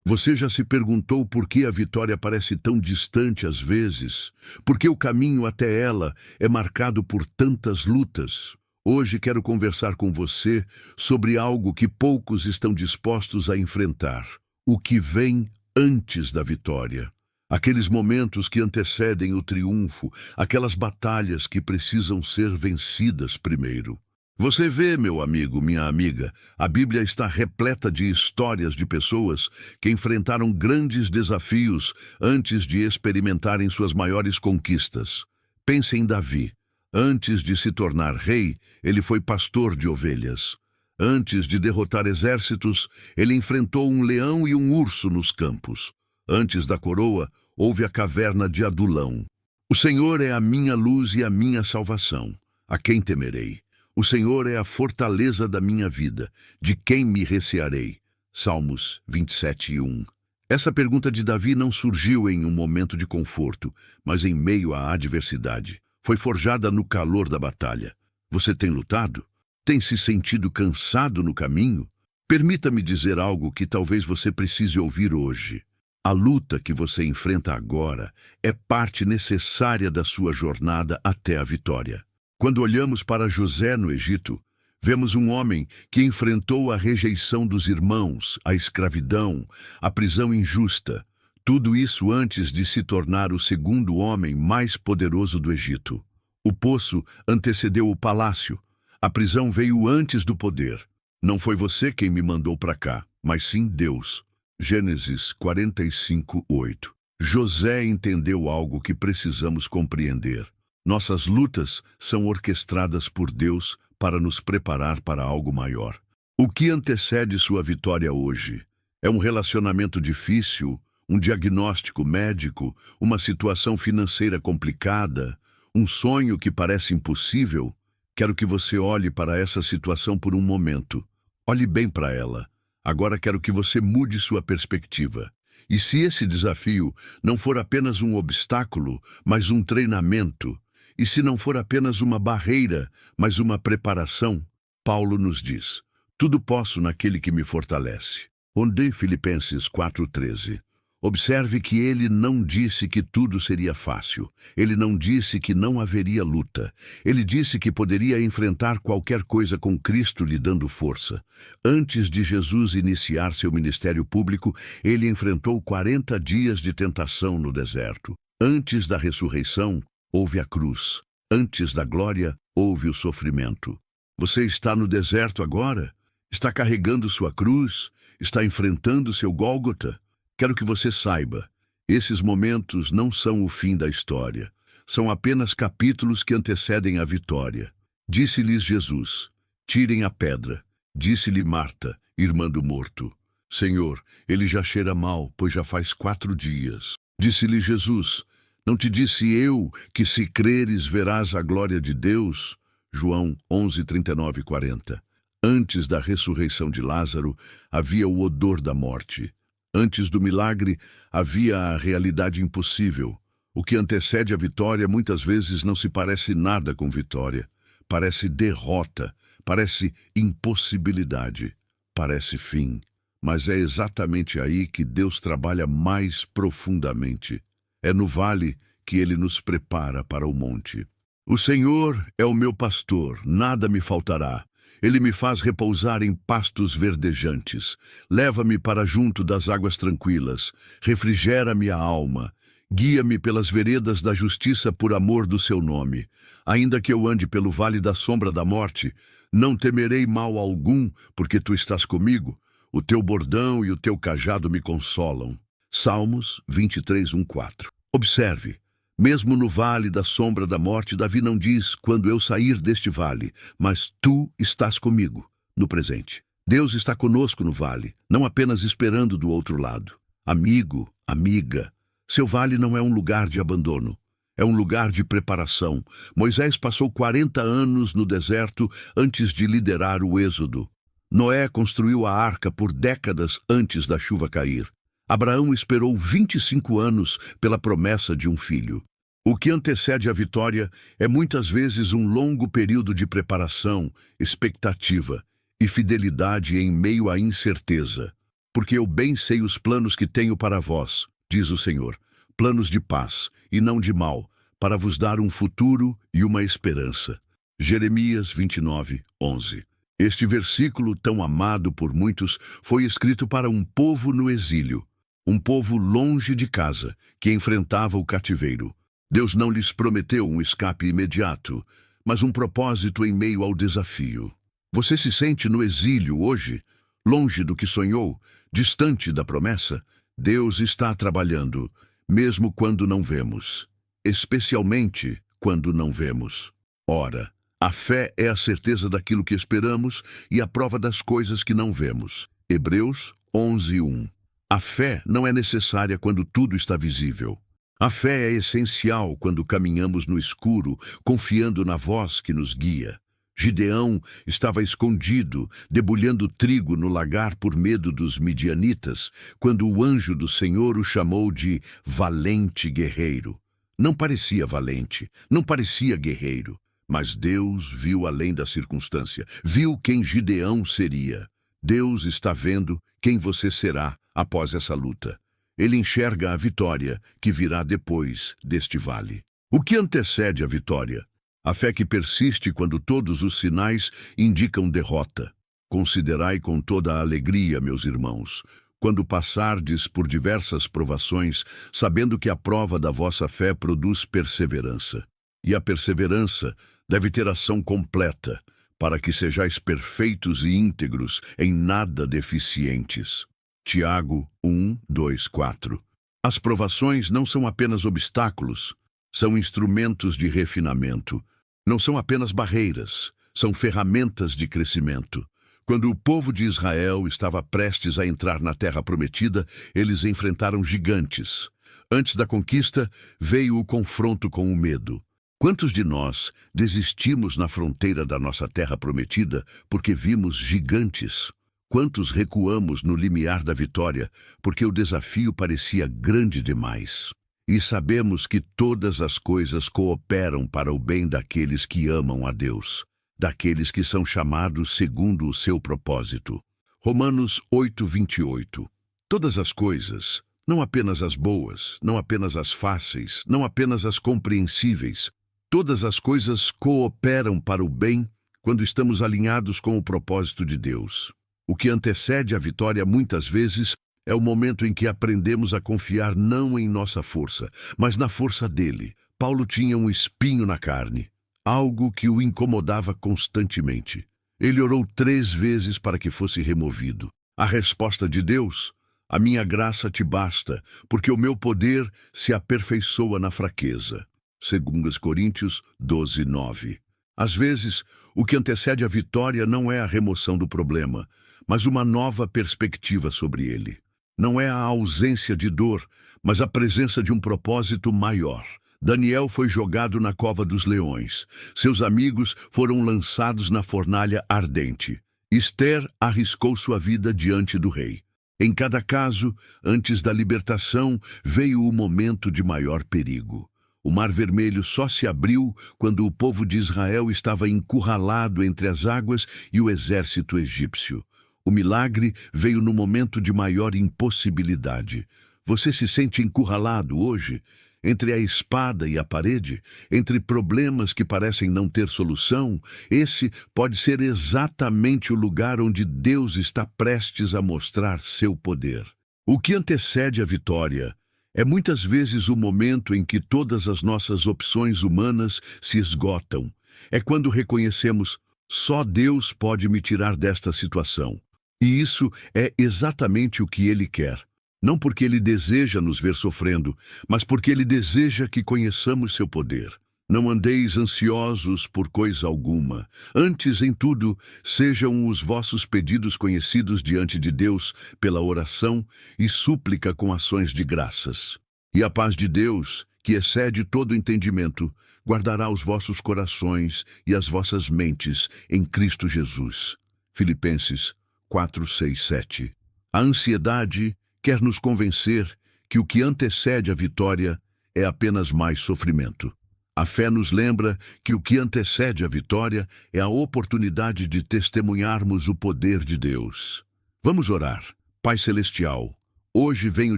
Você já se perguntou por que a vitória parece tão distante às vezes? Por que o caminho até ela é marcado por tantas lutas? Hoje quero conversar com você sobre algo que poucos estão dispostos a enfrentar: o que vem antes da vitória. Aqueles momentos que antecedem o triunfo, aquelas batalhas que precisam ser vencidas primeiro. Você vê, meu amigo, minha amiga, a Bíblia está repleta de histórias de pessoas que enfrentaram grandes desafios antes de experimentarem suas maiores conquistas. Pense em Davi. Antes de se tornar rei, ele foi pastor de ovelhas. Antes de derrotar exércitos, ele enfrentou um leão e um urso nos campos. Antes da coroa, houve a caverna de Adulão. O Senhor é a minha luz e a minha salvação. A quem temerei? O Senhor é a fortaleza da minha vida. De quem me recearei? Salmos 27:1. Essa pergunta de Davi não surgiu em um momento de conforto, mas em meio à adversidade. Foi forjada no calor da batalha. Você tem lutado? Tem se sentido cansado no caminho? Permita-me dizer algo que talvez você precise ouvir hoje. A luta que você enfrenta agora é parte necessária da sua jornada até a vitória. Quando olhamos para José no Egito, vemos um homem que enfrentou a rejeição dos irmãos, a escravidão, a prisão injusta. Tudo isso antes de se tornar o segundo homem mais poderoso do Egito. O poço antecedeu o palácio. A prisão veio antes do poder. Não foi você quem me mandou para cá, mas sim Deus. Gênesis 45:8. José entendeu algo que precisamos compreender. Nossas lutas são orquestradas por Deus para nos preparar para algo maior. O que antecede sua vitória hoje? É um relacionamento difícil, um diagnóstico médico, uma situação financeira complicada, um sonho que parece impossível? Quero que você olhe para essa situação por um momento. Olhe bem para ela. Agora quero que você mude sua perspectiva. E se esse desafio não for apenas um obstáculo, mas um treinamento? E se não for apenas uma barreira, mas uma preparação? Paulo nos diz: tudo posso naquele que me fortalece. Onde Filipenses 4:13. Observe que ele não disse que tudo seria fácil. Ele não disse que não haveria luta. Ele disse que poderia enfrentar qualquer coisa com Cristo lhe dando força. Antes de Jesus iniciar seu ministério público, ele enfrentou 40 dias de tentação no deserto. Antes da ressurreição, houve a cruz. Antes da glória, houve o sofrimento. Você está no deserto agora? Está carregando sua cruz? Está enfrentando seu Gólgota? Quero que você saiba, esses momentos não são o fim da história. São apenas capítulos que antecedem a vitória. Disse-lhes Jesus: tirem a pedra. Disse-lhe Marta, irmã do morto: Senhor, ele já cheira mal, pois já faz 4 dias. Disse-lhe Jesus: não te disse eu que se creres verás a glória de Deus? João 11:39-40. Antes da ressurreição de Lázaro, havia o odor da morte. Antes do milagre, havia a realidade impossível. O que antecede a vitória muitas vezes não se parece nada com vitória. Parece derrota, parece impossibilidade, parece fim. Mas é exatamente aí que Deus trabalha mais profundamente. É no vale que Ele nos prepara para o monte. O Senhor é o meu pastor, nada me faltará. Ele me faz repousar em pastos verdejantes. Leva-me para junto das águas tranquilas. Refrigera-me a alma. Guia-me pelas veredas da justiça por amor do seu nome. Ainda que eu ande pelo vale da sombra da morte, não temerei mal algum, porque tu estás comigo. O teu bordão e o teu cajado me consolam. Salmos 23:1-4. Observe. Mesmo no vale da sombra da morte, Davi não diz, quando eu sair deste vale, mas tu estás comigo, no presente. Deus está conosco no vale, não apenas esperando do outro lado. Amigo, amiga, seu vale não é um lugar de abandono, é um lugar de preparação. Moisés passou 40 anos no deserto antes de liderar o êxodo. Noé construiu a arca por décadas antes da chuva cair. Abraão esperou 25 anos pela promessa de um filho. O que antecede a vitória é muitas vezes um longo período de preparação, expectativa e fidelidade em meio à incerteza. porque eu bem sei os planos que tenho para vós, diz o Senhor, planos de paz e não de mal, para vos dar um futuro e uma esperança. Jeremias 29, 11. Este versículo, tão amado por muitos, foi escrito para um povo no exílio, um povo longe de casa, que enfrentava o cativeiro. Deus não lhes prometeu um escape imediato, mas um propósito em meio ao desafio. Você se sente no exílio hoje, longe do que sonhou, distante da promessa? Deus está trabalhando, mesmo quando não vemos, especialmente quando não vemos. Ora, a fé é a certeza daquilo que esperamos e a prova das coisas que não vemos. Hebreus 11:1. A fé não é necessária quando tudo está visível. A fé é essencial quando caminhamos no escuro, confiando na voz que nos guia. Gideão estava escondido, debulhando trigo no lagar por medo dos midianitas, quando o anjo do Senhor o chamou de valente guerreiro. Não parecia valente, não parecia guerreiro. Mas Deus viu além da circunstância, viu quem Gideão seria. Deus está vendo quem você será após essa luta. Ele enxerga a vitória que virá depois deste vale. O que antecede a vitória? A fé que persiste quando todos os sinais indicam derrota. Considerai com toda a alegria, meus irmãos, quando passardes por diversas provações, sabendo que a prova da vossa fé produz perseverança. E a perseverança deve ter ação completa, para que sejais perfeitos e íntegros, em nada deficientes. Tiago 1, 2, 4. As provações não são apenas obstáculos, são instrumentos de refinamento. Não são apenas barreiras, são ferramentas de crescimento. Quando o povo de Israel estava prestes a entrar na Terra Prometida, eles enfrentaram gigantes. Antes da conquista, veio o confronto com o medo. Quantos de nós desistimos na fronteira da nossa terra prometida porque vimos gigantes? Quantos recuamos no limiar da vitória porque o desafio parecia grande demais? E sabemos que todas as coisas cooperam para o bem daqueles que amam a Deus, daqueles que são chamados segundo o seu propósito. Romanos 8, 28. Todas as coisas, não apenas as boas, não apenas as fáceis, não apenas as compreensíveis, todas as coisas cooperam para o bem quando estamos alinhados com o propósito de Deus. O que antecede a vitória muitas vezes é o momento em que aprendemos a confiar não em nossa força, mas na força dele. Paulo tinha um espinho na carne, algo que o incomodava constantemente. Ele orou 3 vezes para que fosse removido. A resposta de Deus: a minha graça te basta, porque o meu poder se aperfeiçoa na fraqueza. 2 Coríntios 12, 9. Às vezes, o que antecede a vitória não é a remoção do problema, mas uma nova perspectiva sobre ele. Não é a ausência de dor, mas a presença de um propósito maior. Daniel foi jogado na cova dos leões. Seus amigos foram lançados na fornalha ardente. Esther arriscou sua vida diante do rei. Em cada caso, antes da libertação, veio o momento de maior perigo. O Mar Vermelho só se abriu quando o povo de Israel estava encurralado entre as águas e o exército egípcio. O milagre veio no momento de maior impossibilidade. Você se sente encurralado hoje? Entre a espada e a parede, entre problemas que parecem não ter solução, esse pode ser exatamente o lugar onde Deus está prestes a mostrar seu poder. O que antecede a vitória é muitas vezes o momento em que todas as nossas opções humanas se esgotam. É quando reconhecemos: só Deus pode me tirar desta situação. E isso é exatamente o que Ele quer. Não porque Ele deseja nos ver sofrendo, mas porque Ele deseja que conheçamos seu poder. Não andeis ansiosos por coisa alguma. Antes, em tudo, sejam os vossos pedidos conhecidos diante de Deus pela oração e súplica com ações de graças. E a paz de Deus, que excede todo entendimento, guardará os vossos corações e as vossas mentes em Cristo Jesus. Filipenses 4, 6, 7. A ansiedade quer nos convencer que o que antecede a vitória é apenas mais sofrimento. A fé nos lembra que o que antecede a vitória é a oportunidade de testemunharmos o poder de Deus. Vamos orar. Pai Celestial, hoje venho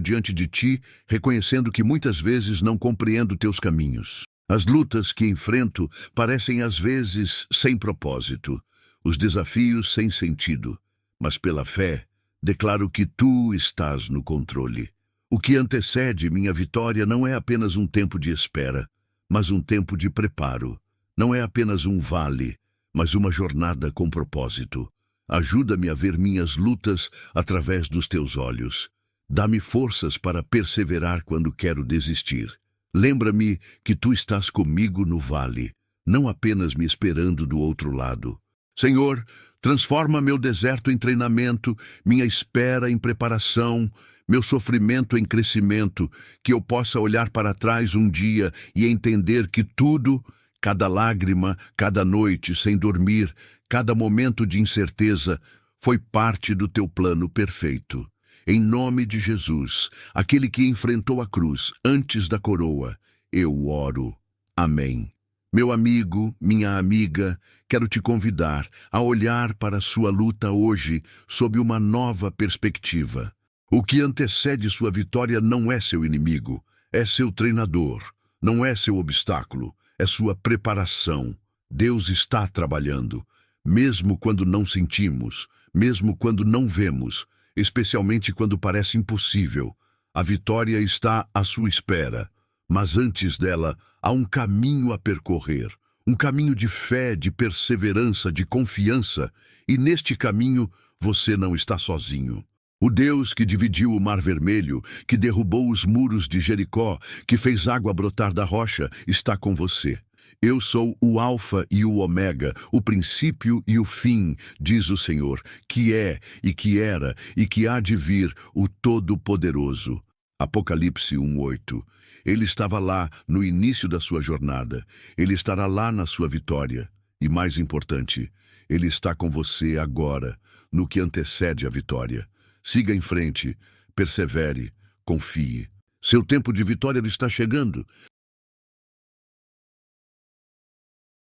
diante de Ti, reconhecendo que muitas vezes não compreendo Teus caminhos. As lutas que enfrento parecem às vezes sem propósito, os desafios sem sentido, mas pela fé, declaro que Tu estás no controle. O que antecede minha vitória não é apenas um tempo de espera, mas um tempo de preparo. Não é apenas um vale, mas uma jornada com propósito. Ajuda-me a ver minhas lutas através dos Teus olhos. Dá-me forças para perseverar quando quero desistir. Lembra-me que Tu estás comigo no vale, não apenas me esperando do outro lado. Senhor, transforma meu deserto em treinamento, minha espera em preparação, meu sofrimento em crescimento, que eu possa olhar para trás um dia e entender que tudo, cada lágrima, cada noite sem dormir, cada momento de incerteza, foi parte do Teu plano perfeito. Em nome de Jesus, aquele que enfrentou a cruz antes da coroa, eu oro. Amém. Meu amigo, minha amiga, quero te convidar a olhar para a sua luta hoje sob uma nova perspectiva. O que antecede sua vitória não é seu inimigo, é seu treinador. Não é seu obstáculo, é sua preparação. Deus está trabalhando, mesmo quando não sentimos, mesmo quando não vemos, especialmente quando parece impossível. A vitória está à sua espera, mas antes dela há um caminho a percorrer, um caminho de fé, de perseverança, de confiança, e neste caminho você não está sozinho. O Deus que dividiu o Mar Vermelho, que derrubou os muros de Jericó, que fez água brotar da rocha, está com você. Eu sou o Alfa e o Ômega, o princípio e o fim, diz o Senhor, que é e que era e que há de vir, o Todo-Poderoso. Apocalipse 1:8. Ele estava lá no início da sua jornada. Ele estará lá na sua vitória. E mais importante, Ele está com você agora, no que antecede a vitória. Siga em frente, persevere, confie. Seu tempo de vitória está chegando.